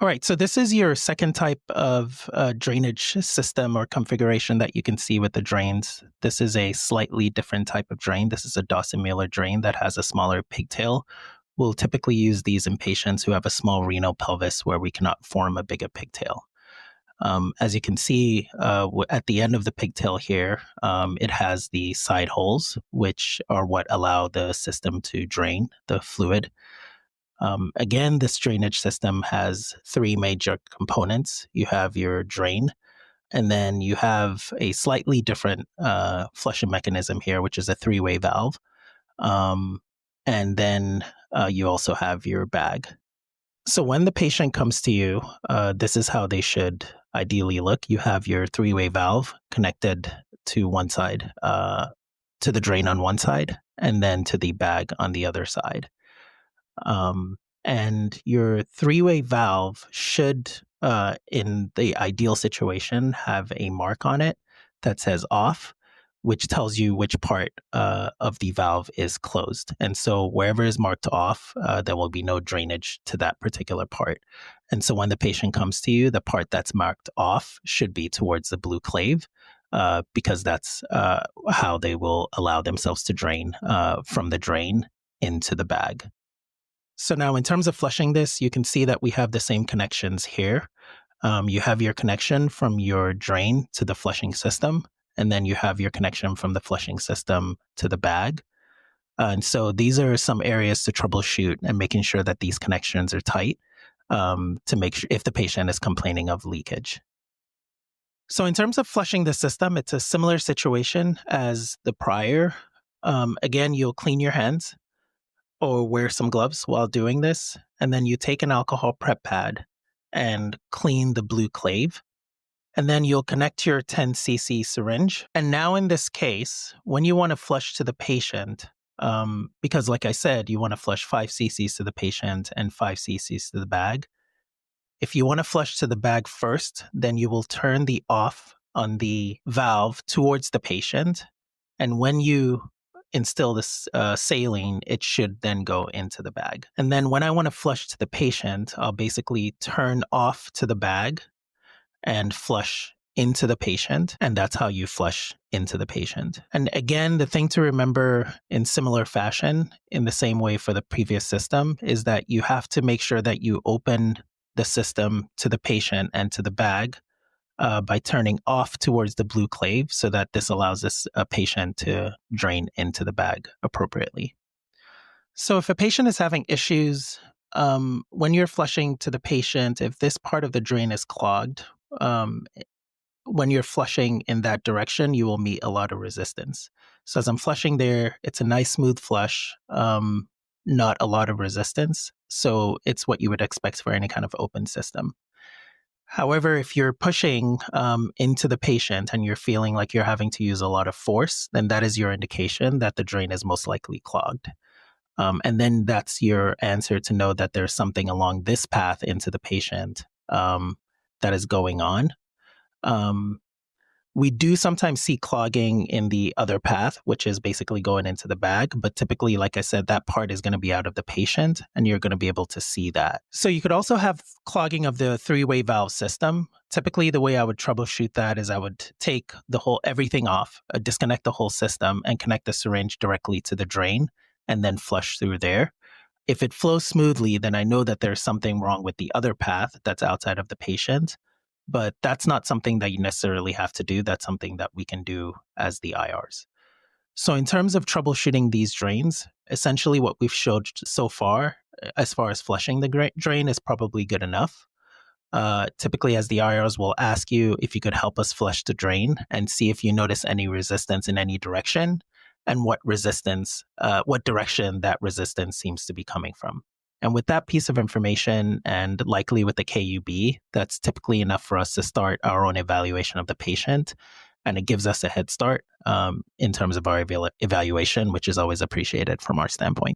All right, so this is your second type of drainage system or configuration that you can see with the drains. This is a slightly different type of drain. This is a Dawson-Mueller drain that has a smaller pigtail. We'll typically use these in patients who have a small renal pelvis where we cannot form a bigger pigtail. As you can see, at the end of the pigtail here, it has the side holes, which are what allow the system to drain the fluid. Again, this drainage system has three major components. You have your drain, and then you have a slightly different flushing mechanism here, which is a three-way valve. And then you also have your bag. So when the patient comes to you, this is how they should ideally look. You have your three-way valve connected to one side, to the drain on one side, and then to the bag on the other side. And your three-way valve should, in the ideal situation, have a mark on it that says off, which tells you which part of the valve is closed. And so wherever is marked off, there will be no drainage to that particular part. And so when the patient comes to you, the part that's marked off should be towards the blue clave, because that's how they will allow themselves to drain from the drain into the bag. So now in terms of flushing this, you can see that we have the same connections here. You have your connection from your drain to the flushing system, and then you have your connection from the flushing system to the bag. And so these are some areas to troubleshoot and making sure that these connections are tight, to make sure if the patient is complaining of leakage. So in terms of flushing the system, it's a similar situation as the prior. Again, you'll clean your hands or wear some gloves while doing this. And then you take an alcohol prep pad and clean the blue clave. And then you'll connect your 10 cc syringe. And now in this case, when you want to flush to the patient, because like I said, you want to flush 5 cc's to the patient and 5 cc's to the bag. If you want to flush to the bag first, then you will turn the off on the valve towards the patient. And when you instill this saline, it should then go into the bag. And then when I want to flush to the patient, I'll basically turn off to the bag and flush into the patient. And that's how you flush into the patient. And again, the thing to remember in similar fashion, in the same way for the previous system, is that you have to make sure that you open the system to the patient and to the bag by turning off towards the blue clave, so that this allows this patient to drain into the bag appropriately. So if a patient is having issues, when you're flushing to the patient, if this part of the drain is clogged, when you're flushing in that direction, you will meet a lot of resistance. So as I'm flushing there, it's a nice smooth flush, not a lot of resistance. So it's what you would expect for any kind of open system. However, if you're pushing into the patient and you're feeling like you're having to use a lot of force, then that is your indication that the drain is most likely clogged. And then that's your answer to know that there's something along this path into the patient that is going on. We do sometimes see clogging in the other path, which is basically going into the bag. But typically, like I said, that part is going to be out of the patient and you're going to be able to see that. So you could also have clogging of the three-way valve system. Typically, the way I would troubleshoot that is I would take everything off, disconnect the whole system and connect the syringe directly to the drain and then flush through there. If it flows smoothly, then I know that there's something wrong with the other path that's outside of the patient. But that's not something that you necessarily have to do. That's something that we can do as the IRs. So in terms of troubleshooting these drains, essentially what we've showed so far as flushing the drain is probably good enough. Typically, as the IRs, will ask you if you could help us flush the drain and see if you notice any resistance in any direction and what direction that resistance seems to be coming from. And with that piece of information, and likely with the KUB, that's typically enough for us to start our own evaluation of the patient. And it gives us a head start in terms of our evaluation, which is always appreciated from our standpoint.